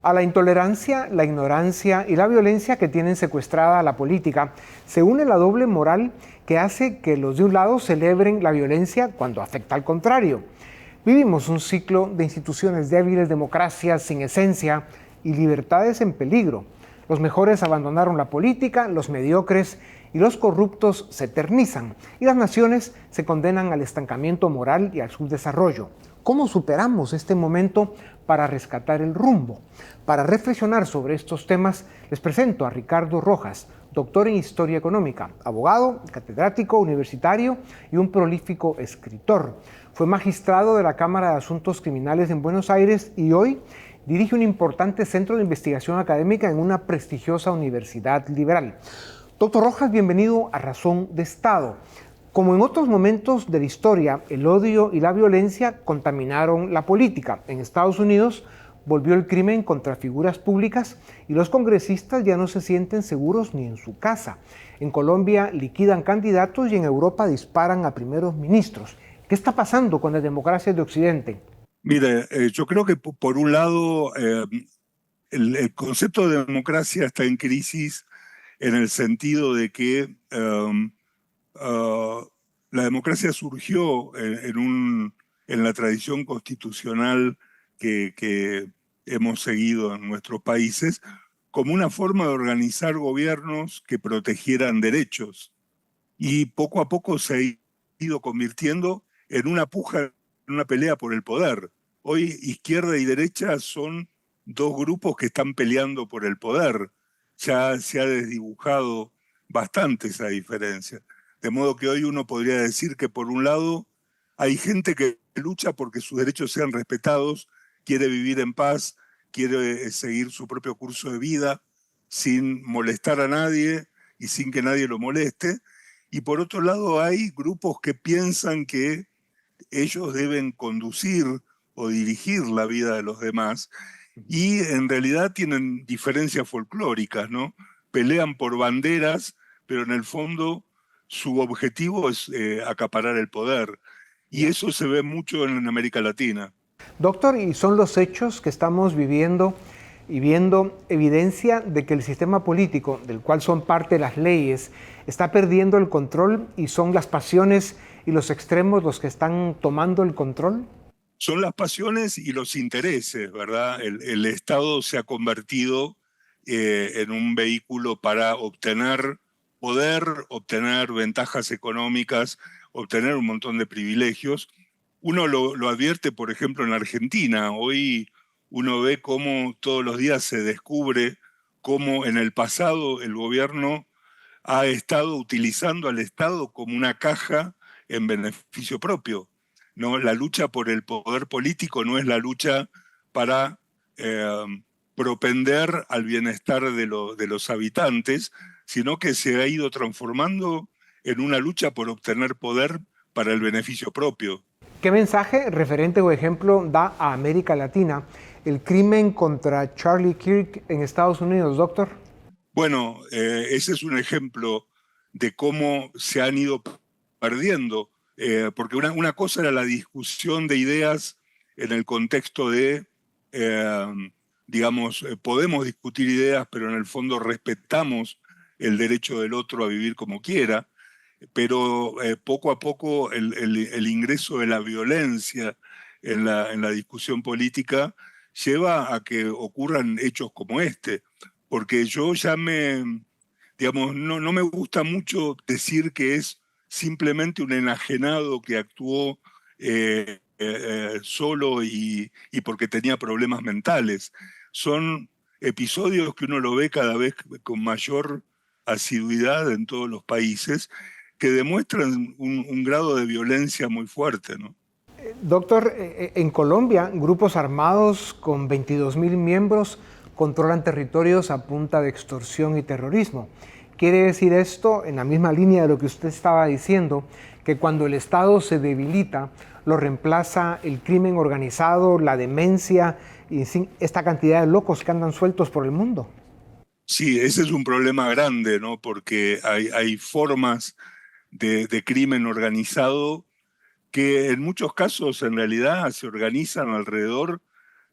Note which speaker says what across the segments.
Speaker 1: A la intolerancia, la ignorancia y la violencia que tienen secuestrada a la política se une la doble moral que hace que los de un lado celebren la violencia cuando afecta al contrario. Vivimos un ciclo de instituciones débiles, democracias sin esencia y libertades en peligro. Los mejores abandonaron la política, los mediocres y los corruptos se eternizan y las naciones se condenan al estancamiento moral y al subdesarrollo. ¿Cómo superamos este momento para rescatar el rumbo? Para reflexionar sobre estos temas, les presento a Ricardo Rojas, doctor en Historia Económica, abogado, catedrático universitario y un prolífico escritor. Fue magistrado de la Cámara de Asuntos Criminales en Buenos Aires y hoy dirige un importante centro de investigación académica en una prestigiosa universidad liberal. Doctor Rojas, bienvenido a Razón de Estado. Como en otros momentos de la historia, el odio y la violencia contaminaron la política. En Estados Unidos volvió el crimen contra figuras públicas y los congresistas ya no se sienten seguros ni en su casa. En Colombia liquidan candidatos y en Europa disparan a primeros ministros. ¿Qué está pasando con las democracias de Occidente?
Speaker 2: Mire, yo creo que por un lado el concepto de democracia está en crisis en el sentido de que la democracia surgió en la tradición constitucional que hemos seguido en nuestros países como una forma de organizar gobiernos que protegieran derechos. Y poco a poco se ha ido convirtiendo en una puja, en una pelea por el poder. Hoy izquierda y derecha son dos grupos que están peleando por el poder. Ya se ha desdibujado bastante esa diferencia. De modo que hoy uno podría decir que por un lado hay gente que lucha porque sus derechos sean respetados, quiere vivir en paz, quiere seguir su propio curso de vida sin molestar a nadie y sin que nadie lo moleste. Y por otro lado hay grupos que piensan que ellos deben conducir o dirigir la vida de los demás y en realidad tienen diferencias folclóricas, ¿no? Pelean por banderas, pero en el fondo su objetivo es acaparar el poder. Y eso se ve mucho en América Latina.
Speaker 1: Doctor, ¿y son los hechos que estamos viviendo y viendo evidencia de que el sistema político, del cual son parte las leyes, está perdiendo el control y son las pasiones y los extremos los que están tomando el control?
Speaker 2: Son las pasiones y los intereses, ¿verdad? El Estado se ha convertido en un vehículo para obtener poder, obtener ventajas económicas, obtener un montón de privilegios. Uno lo advierte, por ejemplo, en Argentina. Hoy uno ve cómo todos los días se descubre cómo en el pasado el gobierno ha estado utilizando al Estado como una caja en beneficio propio. ¿No? La lucha por el poder político no es la lucha para eh, propender al bienestar de los habitantes, sino que se ha ido transformando en una lucha por obtener poder para el beneficio propio.
Speaker 1: ¿Qué mensaje, referente o ejemplo da a América Latina el crimen contra Charlie Kirk en Estados Unidos, doctor?
Speaker 2: Bueno, ese es un ejemplo de cómo se han ido perdiendo, porque una cosa era la discusión de ideas en el contexto de, digamos, podemos discutir ideas, pero en el fondo respetamos el derecho del otro a vivir como quiera, pero poco a poco el ingreso de la violencia en la discusión política lleva a que ocurran hechos como este, porque yo ya digamos, no me gusta mucho decir que es simplemente un enajenado que actuó solo y porque tenía problemas mentales. Son episodios que uno lo ve cada vez con mayor asiduidad en todos los países que demuestran un grado de violencia muy fuerte, ¿no?
Speaker 1: Doctor, en Colombia, grupos armados con 22.000 miembros controlan territorios a punta de extorsión y terrorismo. ¿Quiere decir esto, en la misma línea de lo que usted estaba diciendo, que cuando el Estado se debilita, lo reemplaza el crimen organizado, la demencia y esta cantidad de locos que andan sueltos por el mundo?
Speaker 2: Sí, ese es un problema grande, ¿no? Porque hay formas de crimen organizado que en muchos casos en realidad se organizan alrededor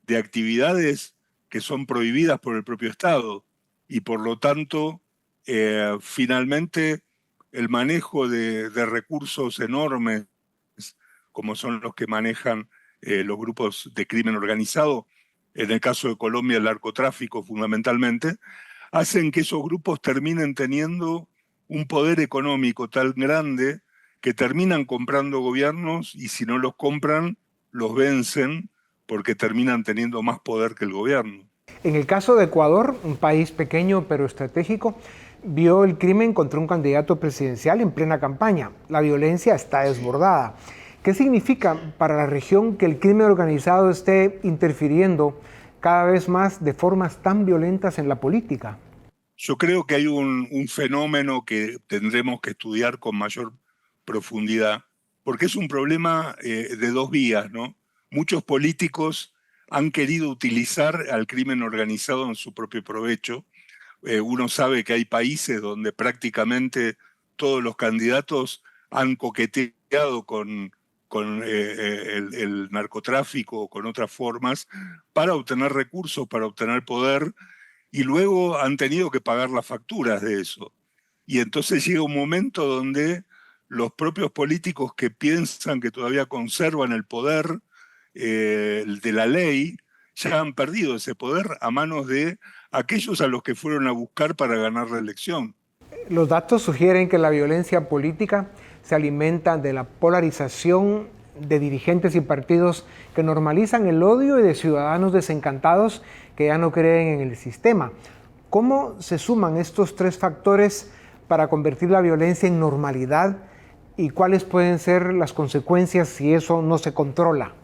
Speaker 2: de actividades que son prohibidas por el propio Estado y por lo tanto, finalmente, el manejo de recursos enormes, como son los que manejan los grupos de crimen organizado, en el caso de Colombia el narcotráfico fundamentalmente, hacen que esos grupos terminen teniendo un poder económico tan grande que terminan comprando gobiernos y si no los compran, los vencen porque terminan teniendo más poder que el gobierno.
Speaker 1: En el caso de Ecuador, un país pequeño pero estratégico, vio el crimen contra un candidato presidencial en plena campaña. La violencia está desbordada. ¿Qué significa para la región que el crimen organizado esté interfiriendo cada vez más de formas tan violentas en la política?
Speaker 2: Yo creo que hay un fenómeno que tendremos que estudiar con mayor profundidad, porque es un problema de dos vías, ¿no? Muchos políticos han querido utilizar al crimen organizado en su propio provecho. Uno sabe que hay países donde prácticamente todos los candidatos han coqueteado con el narcotráfico o con otras formas para obtener recursos, para obtener poder, y luego han tenido que pagar las facturas de eso. Y entonces llega un momento donde los propios políticos que piensan que todavía conservan el poder de la ley, ya han perdido ese poder a manos de aquellos a los que fueron a buscar para ganar la elección.
Speaker 1: Los datos sugieren que la violencia política se alimenta de la polarización de dirigentes y partidos que normalizan el odio y de ciudadanos desencantados que ya no creen en el sistema. ¿Cómo se suman estos tres factores para convertir la violencia en normalidad y cuáles pueden ser las consecuencias si eso no se controla?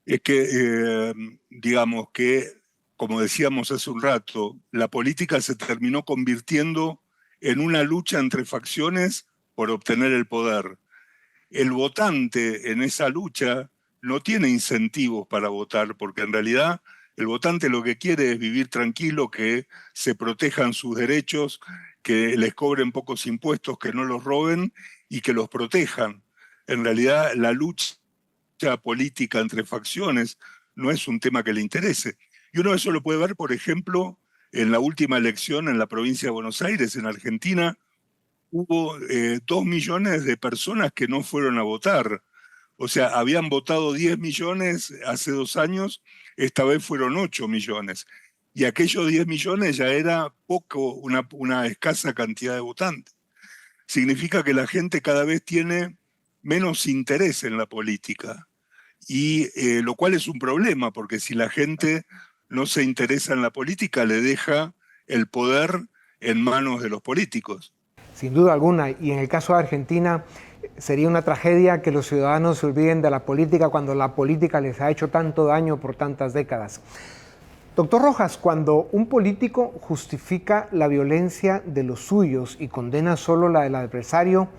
Speaker 2: Es que, digamos que, como decíamos hace un rato, la política se terminó convirtiendo en una lucha entre facciones por obtener el poder. El votante en esa lucha no tiene incentivos para votar, porque en realidad el votante lo que quiere es vivir tranquilo, que se protejan sus derechos, que les cobren pocos impuestos, que no los roben y que los protejan. En realidad la lucha política entre facciones no es un tema que le interese. Y uno eso lo puede ver, por ejemplo, en la última elección en la provincia de Buenos Aires, en Argentina, hubo 2 millones de personas que no fueron a votar. O sea, habían votado 10 millones hace 2 años, esta vez fueron 8 millones. Y aquellos 10 millones ya era poco, una escasa cantidad de votantes. Significa que la gente cada vez tiene menos interés en la política. Y lo cual es un problema, porque si la gente no se interesa en la política, le deja el poder en manos de los políticos.
Speaker 1: Sin duda alguna, y en el caso de Argentina sería una tragedia que los ciudadanos se olviden de la política cuando la política les ha hecho tanto daño por tantas décadas. Doctor Rojas, cuando un político justifica la violencia de los suyos y condena solo la del adversario,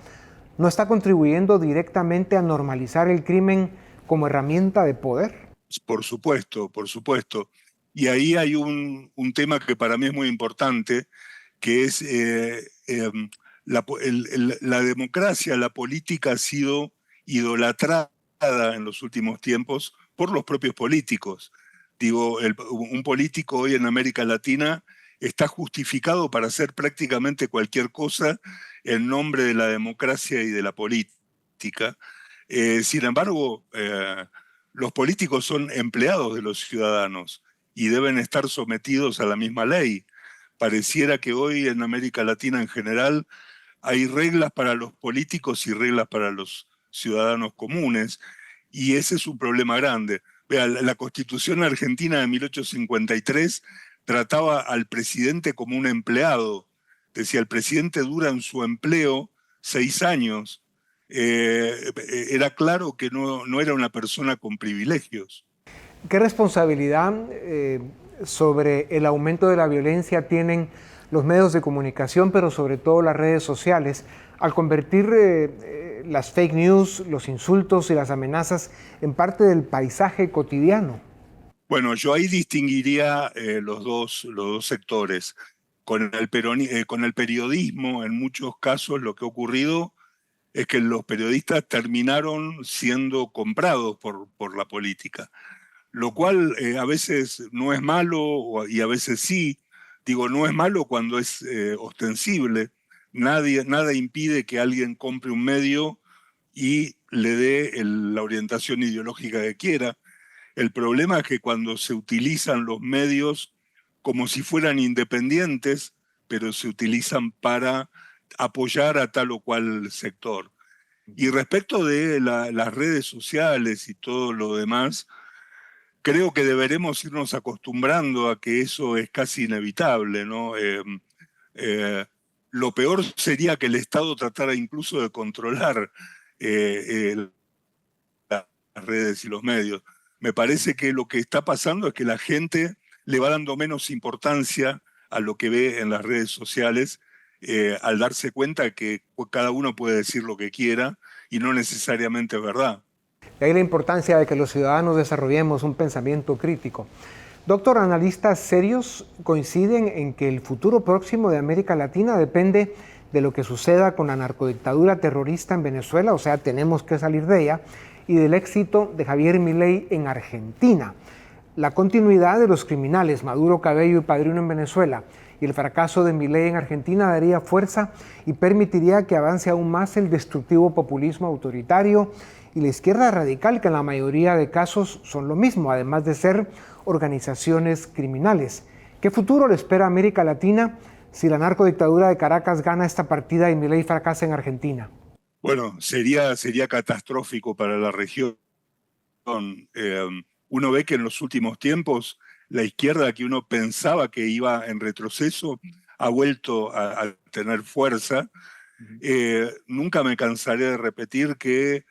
Speaker 1: ¿no está contribuyendo directamente a normalizar el crimen como herramienta de poder?
Speaker 2: Por supuesto, por supuesto. Y ahí hay un tema que para mí es muy importante, que es la democracia, la política ha sido idolatrada en los últimos tiempos por los propios políticos. Digo, un político hoy en América Latina está justificado para hacer prácticamente cualquier cosa en nombre de la democracia y de la política. Sin embargo, los políticos son empleados de los ciudadanos y deben estar sometidos a la misma ley. Pareciera que hoy en América Latina en general hay reglas para los políticos y reglas para los ciudadanos comunes, y ese es un problema grande. Vea, la Constitución Argentina de 1853 trataba al presidente como un empleado. Decía, el presidente dura en su empleo 6 años. Era claro que no era una persona con privilegios.
Speaker 1: ¿Qué responsabilidad sobre el aumento de la violencia tienen los medios de comunicación, pero sobre todo las redes sociales, al convertir las fake news, los insultos y las amenazas en parte del paisaje cotidiano?
Speaker 2: Bueno, yo ahí distinguiría los dos sectores. Con el periodismo, en muchos casos, lo que ha ocurrido es que los periodistas terminaron siendo comprados por la política. lo cual a veces no es malo y a veces sí. Digo, no es malo cuando es ostensible. Nada impide que alguien compre un medio y le dé la orientación ideológica que quiera. El problema es que cuando se utilizan los medios como si fueran independientes, pero se utilizan para apoyar a tal o cual sector. Y respecto de las redes sociales y todo lo demás, creo que deberemos irnos acostumbrando a que eso es casi inevitable, ¿no? Eh, lo peor sería que el Estado tratara incluso de controlar las redes y los medios. Me parece que lo que está pasando es que la gente le va dando menos importancia a lo que ve en las redes sociales al darse cuenta que cada uno puede decir lo que quiera y no necesariamente es verdad.
Speaker 1: De ahí la importancia de que los ciudadanos desarrollemos un pensamiento crítico. Doctor, analistas serios coinciden en que el futuro próximo de América Latina depende de lo que suceda con la narcodictadura terrorista en Venezuela, o sea, tenemos que salir de ella, y del éxito de Javier Milei en Argentina. La continuidad de los criminales Maduro, Cabello y Padrino en Venezuela y el fracaso de Milei en Argentina daría fuerza y permitiría que avance aún más el destructivo populismo autoritario y la izquierda radical, que en la mayoría de casos son lo mismo, además de ser organizaciones criminales. ¿Qué futuro le espera a América Latina si la narcodictadura de Caracas gana esta partida y Milei fracasa en Argentina?
Speaker 2: Bueno, sería catastrófico para la región. Uno ve que en los últimos tiempos la izquierda que uno pensaba que iba en retroceso ha vuelto a tener fuerza. Nunca me cansaré de repetir que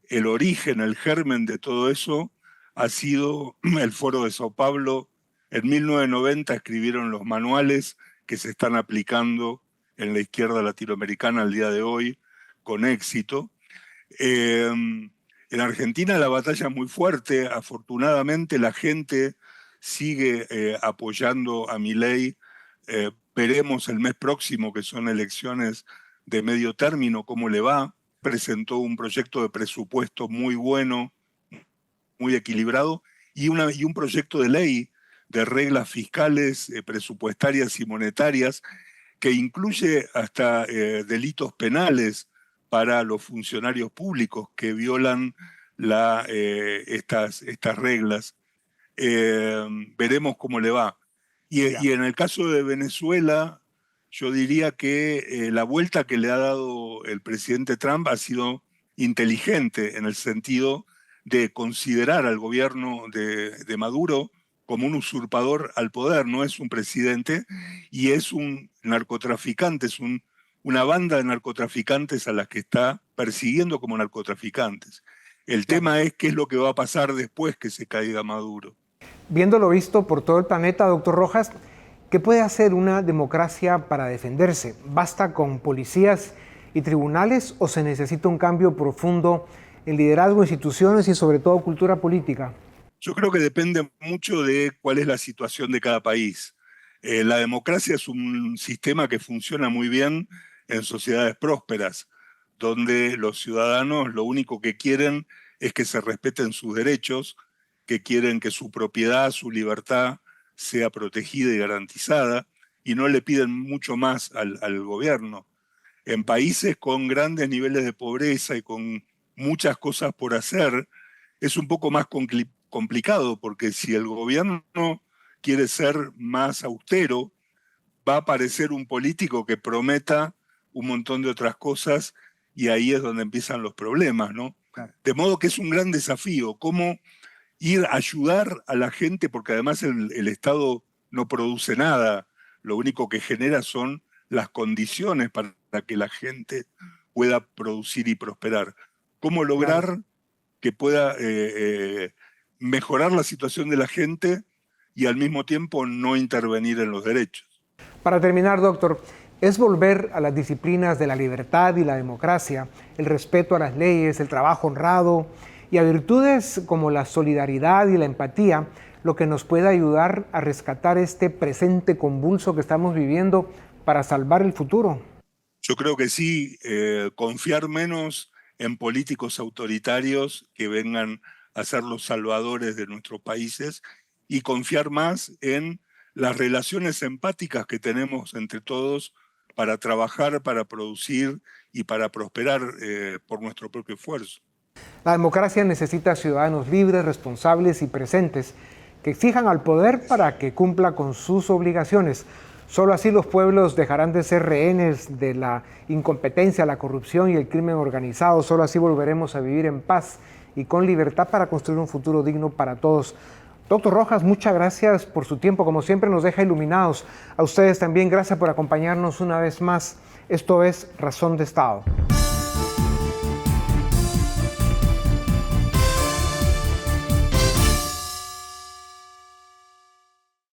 Speaker 2: el origen, el germen de todo eso ha sido el Foro de Sao Paulo. En 1990 escribieron los manuales que se están aplicando en la izquierda latinoamericana al día de hoy con éxito. En Argentina la batalla es muy fuerte. Afortunadamente la gente sigue apoyando a Milei. Veremos el mes próximo, que son elecciones de medio término, cómo le va. Presentó un proyecto de presupuesto muy bueno, muy equilibrado, y un proyecto de ley de reglas fiscales, presupuestarias y monetarias que incluye hasta delitos penales para los funcionarios públicos que violan estas reglas. Veremos cómo le va. Y en el caso de Venezuela, yo diría que la vuelta que le ha dado el presidente Trump ha sido inteligente en el sentido de considerar al gobierno de Maduro como un usurpador al poder. No es un presidente y es un narcotraficante, es una banda de narcotraficantes a las que está persiguiendo como narcotraficantes. El tema es qué es lo que va a pasar después que se caiga Maduro.
Speaker 1: Viéndolo visto por todo el planeta, doctor Rojas, ¿qué puede hacer una democracia para defenderse? ¿Basta con policías y tribunales o se necesita un cambio profundo en liderazgo, instituciones y sobre todo cultura política?
Speaker 2: Yo creo que depende mucho de cuál es la situación de cada país. La democracia es un sistema que funciona muy bien en sociedades prósperas, donde los ciudadanos lo único que quieren es que se respeten sus derechos, que quieren que su propiedad, su libertad sea protegida y garantizada, y no le piden mucho más al gobierno. En países con grandes niveles de pobreza y con muchas cosas por hacer, es un poco más complicado, porque si el gobierno quiere ser más austero, va a aparecer un político que prometa un montón de otras cosas y ahí es donde empiezan los problemas, ¿no? Claro. De modo que es un gran desafío, cómo ir a ayudar a la gente, porque además el Estado no produce nada, lo único que genera son las condiciones para que la gente pueda producir y prosperar. ¿Cómo lograr claro. que pueda mejorar la situación de la gente y al mismo tiempo no intervenir en los derechos?
Speaker 1: Para terminar, doctor, es volver a las disciplinas de la libertad y la democracia, el respeto a las leyes, el trabajo honrado y a virtudes como la solidaridad y la empatía, lo que nos puede ayudar a rescatar este presente convulso que estamos viviendo para salvar el futuro.
Speaker 2: Yo creo que sí, confiar menos en políticos autoritarios que vengan a ser los salvadores de nuestros países y confiar más en las relaciones empáticas que tenemos entre todos para trabajar, para producir y para prosperar por nuestro propio esfuerzo.
Speaker 1: La democracia necesita ciudadanos libres, responsables y presentes que exijan al poder para que cumpla con sus obligaciones. Solo así los pueblos dejarán de ser rehenes de la incompetencia, la corrupción y el crimen organizado. Solo así volveremos a vivir en paz y con libertad para construir un futuro digno para todos. Doctor Rojas, muchas gracias por su tiempo. Como siempre nos deja iluminados. A ustedes también gracias por acompañarnos una vez más. Esto es Razón de Estado.